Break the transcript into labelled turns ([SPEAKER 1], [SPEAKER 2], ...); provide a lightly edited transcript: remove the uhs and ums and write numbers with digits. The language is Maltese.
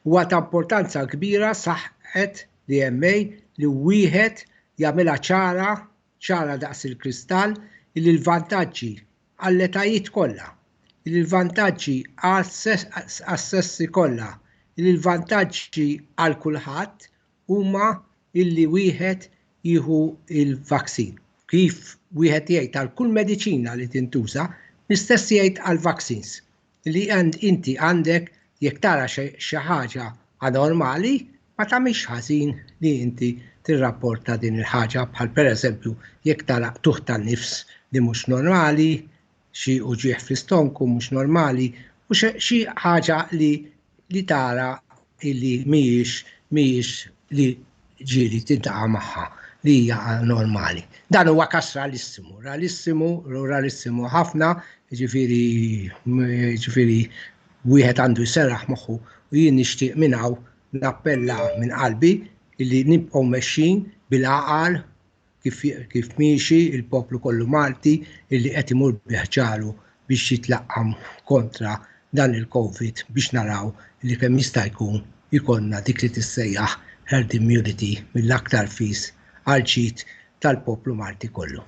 [SPEAKER 1] huwa ta' importanza kbira saħħet li EMA li wieħed jagħmilha ċara daqs il-kristall li l-vantaġġi għall-etajiet kollha, li l-vantaġġi għas-sessi kollha, li l-vantaġġi għal kulħadd huma illi wieħed jieħu il-vaksin. Kif wieħed jgħid għal kull mediċina li tintuża, l-istess jgħid għal vaccines. Li inti għandek jekk tara xi ħaġa anormali, ma tagħmilx ħażin li inti tirrapporta din il-ħaġa bħal pereżempju jekk tara tuħ tan-nifs li mhux normali, xi uġieħ fl-istonku mhux normali u xi ħaġa li tara li mhijiex li ġieli tintaqa' magħha li hija normali. Dan huwa każ rarissimu ħafna, ġifieri wieħed għandu jserraħ moħħu u jien nixtieq minn hawn nappella minn qalbi illi nibqgħu mexxin bil-għaqal kif miexi il-poplu kollu Malti illi qed imur biħġalu biex jitlaqqam kontra dan il-COVID biex naraw li kemm jista' jkun ikollna dik li tissejjaħ herd immunity mill-aktar fis għal ġid tal-poplu Malti kollu.